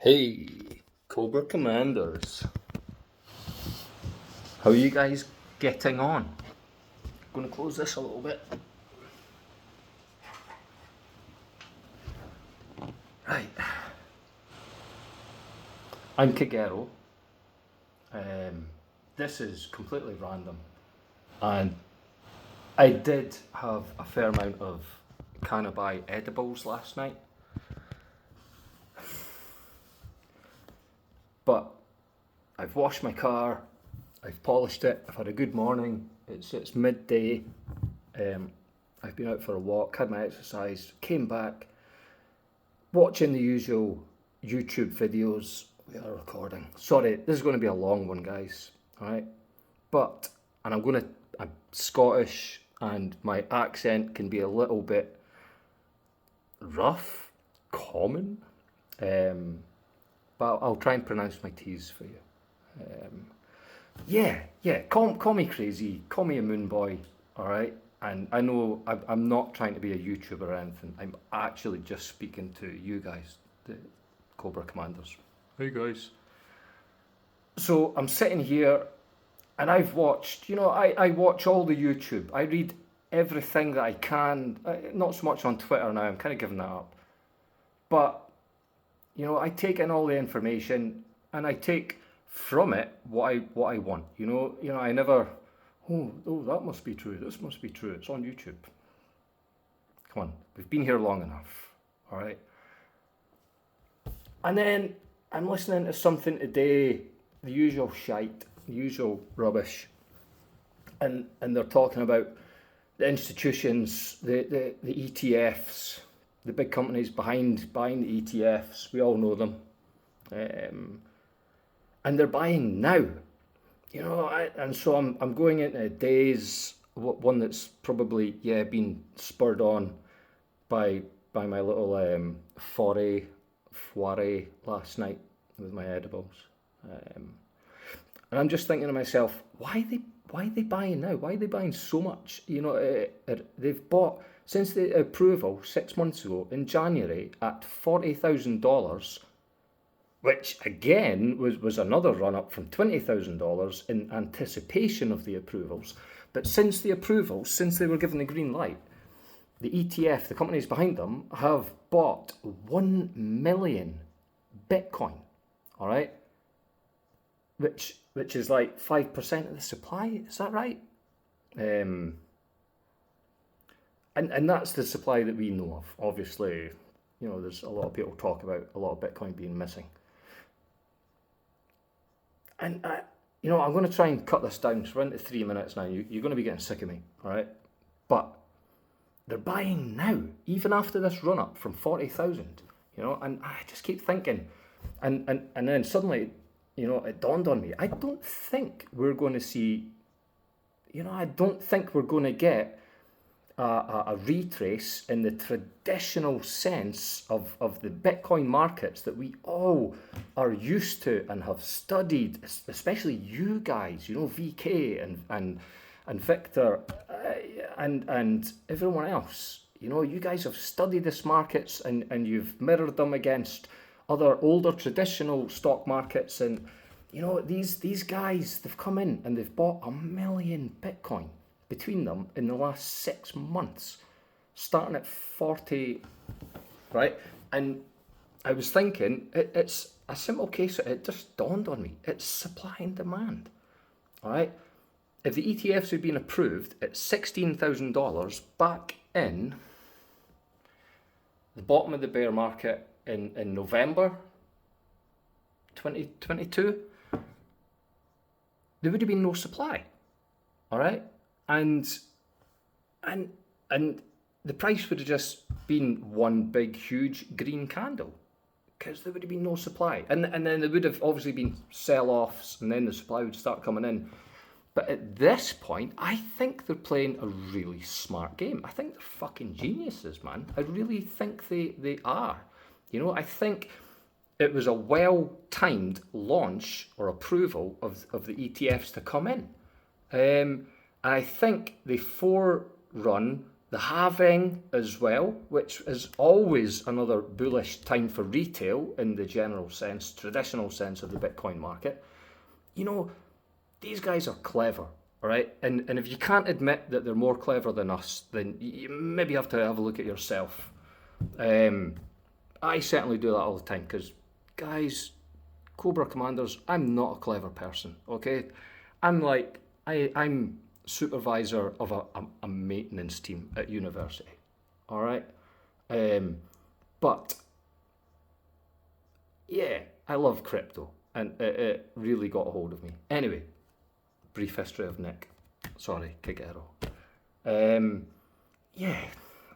Hey, Cobra Commanders. How are you guys getting on? Gonna close this a little bit. Right. I'm Kagero. This is completely random. And I did have a fair amount of cannabis edibles last night. But I've washed my car, I've polished it, I've had a good morning. It's midday. I've been out for a walk, had my exercise, came back, watching the usual YouTube videos. We are recording. Sorry, this is going to be a long one, guys. All right, I'm Scottish, and my accent can be a little bit rough, common. But I'll try and pronounce my T's for you. Call me crazy, call me a moon boy, all right? And I know I'm not trying to be a YouTuber or anything. I'm actually just speaking to you guys, the Cobra Commanders. Hey guys. So I'm sitting here and I've watched, I watch all the YouTube. I read everything that I can, not so much on Twitter now, I'm kind of giving that up. But I take in all the information and I take from it what I want. I never, that must be true. This must be true. It's on YouTube. Come on, we've been here long enough. All right. And then I'm listening to something today, the usual shite, the usual rubbish, and they're talking about the institutions, the ETFs. The big companies buying the ETFs, we all know them, and they're buying now, and so I'm going into a days, one that's probably been spurred on by my little foray last night with my edibles, and I'm just thinking to myself, why are they buying now? Why are they buying so much? They've bought. Since the approval 6 months ago in January at $40,000, which again was another run up from $20,000 in anticipation of the approvals. But since the approvals, since they were given the green light, the ETF, the companies behind them, have bought 1 million Bitcoin, all right? Which is like 5% of the supply, is that right? And that's the supply that we know of. Obviously, there's a lot of people talk about a lot of Bitcoin being missing. And, I'm going to try and cut this down. So we're into 3 minutes now. You're going to be getting sick of me, all right? But they're buying now, even after this run up from 40,000, and I just keep thinking. And then suddenly, it dawned on me. I don't think we're going to see, I don't think we're going to get a retrace in the traditional sense of the Bitcoin markets that we all are used to and have studied, especially you guys, VK and Victor and everyone else. You guys have studied these markets and you've mirrored them against other older traditional stock markets, and these guys, they've come in and they've bought 1 million Bitcoin between them in the last 6 months, starting at 40, right? And I was thinking, it's a simple case, it just dawned on me, it's supply and demand, all right? If the ETFs had been approved at $16,000 back in the bottom of the bear market in November 2022, there would have been no supply, all right? And the price would have just been one big, huge green candle, because there would have been no supply. And then there would have obviously been sell-offs, and then the supply would start coming in. But at this point, I think they're playing a really smart game. I think they're fucking geniuses, man. I really think they are. I think it was a well-timed launch or approval of the ETFs to come in. I think they forerun the halving as well, which is always another bullish time for retail in the general sense, traditional sense of the Bitcoin market. You know, these guys are clever, all right? And if you can't admit that they're more clever than us, then you maybe have to have a look at yourself. I certainly do that all the time because, guys, Cobra Commanders, I'm not a clever person, okay? I'm supervisor of a maintenance team at university, all right? But, yeah, I love crypto, and it really got a hold of me. Anyway, brief history of Nick. Sorry, kick it all. Yeah,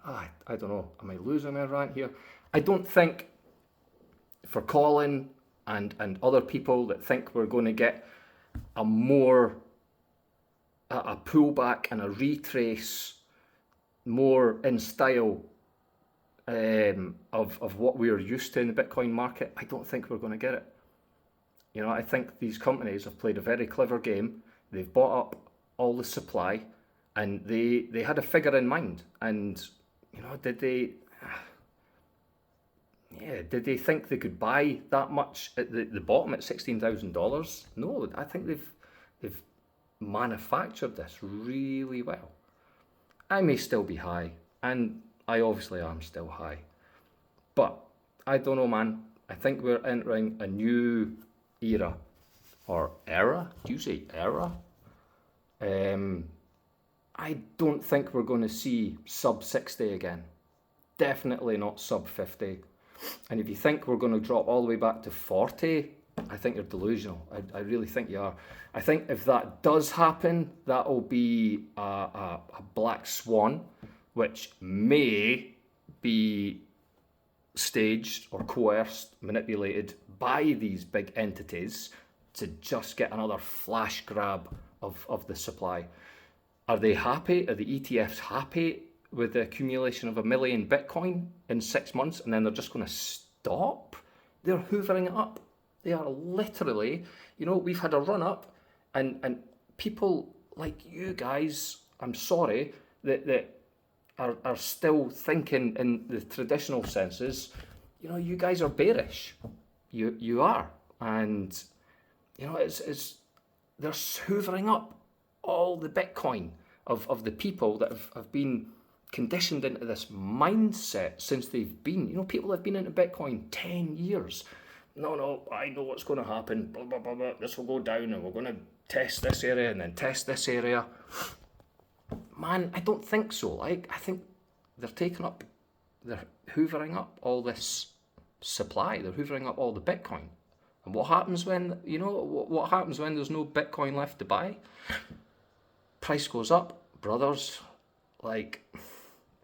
I don't know, am I losing my rant here? I don't think for Colin and other people that think we're going to get a pullback and a retrace more in style of what we are used to in the Bitcoin market, I don't think we're going to get it. You know, I think these companies have played a very clever game. They've bought up all the supply and they had a figure in mind. And, you know, did they think they could buy that much at the bottom at $16,000? No, I think they've manufactured this really well. I may still be high, and I obviously am still high, but I don't know, man. I think we're entering a new era, or era? Do you say era? I don't think we're going to see sub 60 again. Definitely not sub 50. And if you think we're going to drop all the way back to 40, I think you're delusional. I really think you are. I think if that does happen, that'll be a black swan, which may be staged or coerced, manipulated by these big entities to just get another flash grab of the supply. Are they happy? Are the ETFs happy with the accumulation of 1 million Bitcoin in 6 months, and then they're just going to stop? They're hoovering it up. They are literally, you know, we've had a run up, and people like you guys, I'm sorry, that are still thinking in the traditional senses, you know, you guys are bearish. You are. And, you know, they're hoovering up all the Bitcoin of the people that have been conditioned into this mindset since they've been, you know, people have been into Bitcoin 10 years. No, I know what's going to happen, blah, blah, blah, blah. This will go down and we're going to test this area and then test this area. Man, I don't think so. I think they're hoovering up all this supply. They're hoovering up all the Bitcoin. And what happens when, you know, what happens when there's no Bitcoin left to buy? Price goes up, brothers. Like,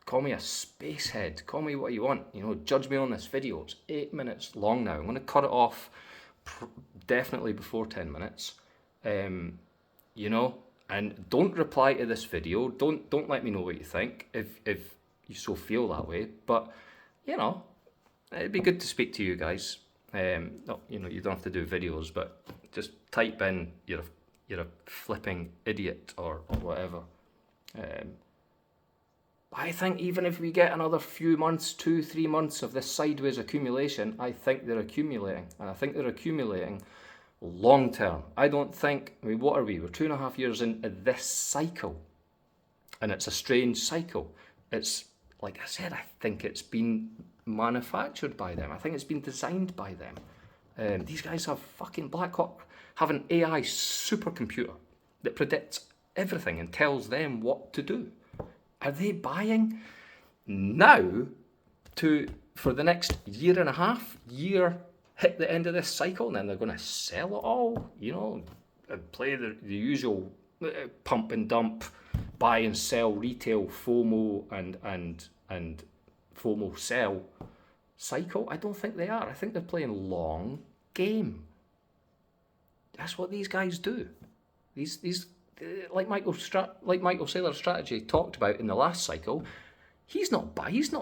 call me a spacehead. Call me what you want. You know, judge me on this video. It's 8 minutes long now. I'm going to cut it off definitely before 10 minutes. You know, and don't reply to this video. Don't let me know what you think if you so feel that way. But, you know, it'd be good to speak to you guys. No, you know, you don't have to do videos, but just type in you're a flipping idiot or whatever. I think even if we get another few months, 2-3 months of this sideways accumulation, I think they're accumulating. And I think they're accumulating long term. I don't think, I mean, what are we? We're 2.5 years into this cycle. And it's a strange cycle. It's, like I said, I think it's been manufactured by them. I think it's been designed by them. These guys have fucking Blackhawk, have an AI supercomputer that predicts everything and tells them what to do. Are they buying now for the next year and a half, hit the end of this cycle, and then they're going to sell it all, you know, and play the usual pump and dump, buy and sell retail FOMO and FOMO sell cycle? I don't think they are. I think they're playing long game. That's what these guys do. These like Michael Saylor's strategy talked about in the last cycle, he's not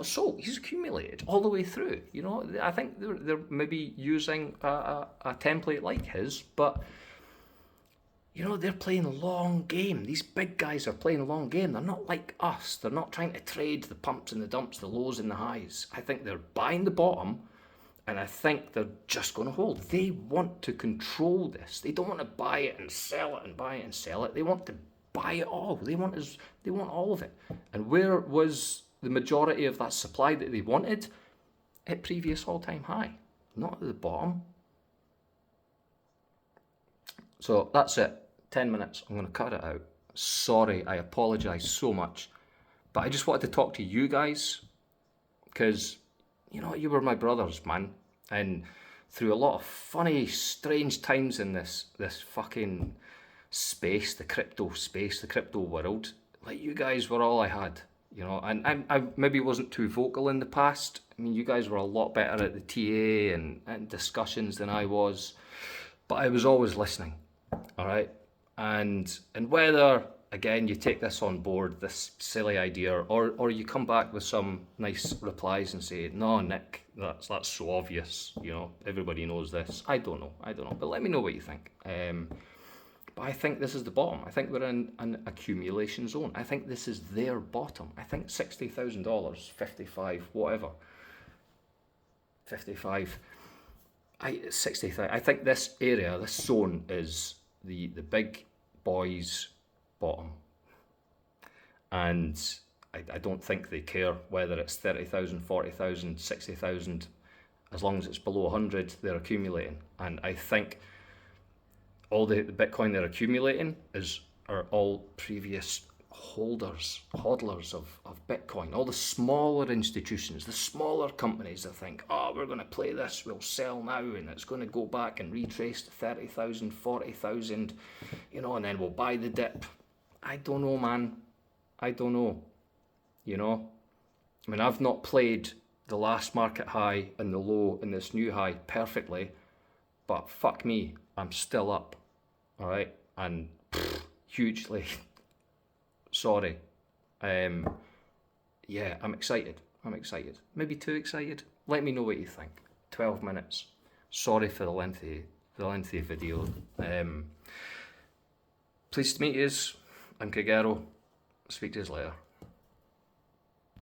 sold, he's accumulated all the way through. You know, I think they're maybe using a template like his, but You know, they're playing a long game. These big guys are playing a long game. They're not like us. They're not trying to trade the pumps and the dumps, the lows and the highs. I think they're buying the bottom, and I think they're just going to hold. They want to control this. They don't want to buy it and sell it and buy it and sell it. They want to buy it all. They want all of it. And where was the majority of that supply that they wanted? At previous all-time high, not at the bottom. So that's it. 10 minutes. I'm going to cut it out. Sorry, I apologise so much. But I just wanted to talk to you guys because, you know, you were my brothers, man. And through a lot of funny, strange times in this fucking space, the crypto world, like, you guys were all I had, you know. And I maybe wasn't too vocal in the past. I mean, you guys were a lot better at the TA and discussions than I was. But I was always listening, all right? And whether, again, you take this on board, this silly idea, or you come back with some nice replies and say, no, Nick, that's so obvious, you know, everybody knows this. I don't know, but let me know what you think. But I think this is the bottom. I think we're in an accumulation zone. I think this is their bottom. I think $60,000, 55, whatever, 55, 60,000. I think this area, this zone is the big boys' bottom, and I don't think they care whether it's 30,000, 40,000, 60,000. As long as it's below 100, they're accumulating. And I think all the Bitcoin they're accumulating are all previous hodlers of Bitcoin. All the smaller institutions, the smaller companies that think, oh, we're going to play this, we'll sell now, and it's going to go back and retrace to 30,000, 40,000, you know, and then we'll buy the dip. I don't know, man. I don't know. You know? I mean, I've not played the last market high and the low and this new high perfectly, but fuck me, I'm still up. All right? And hugely sorry. Yeah, I'm excited. Maybe too excited. Let me know what you think. 12 minutes. Sorry for the lengthy video. Pleased to meet yous. I'm Kagero. Speak to yous later.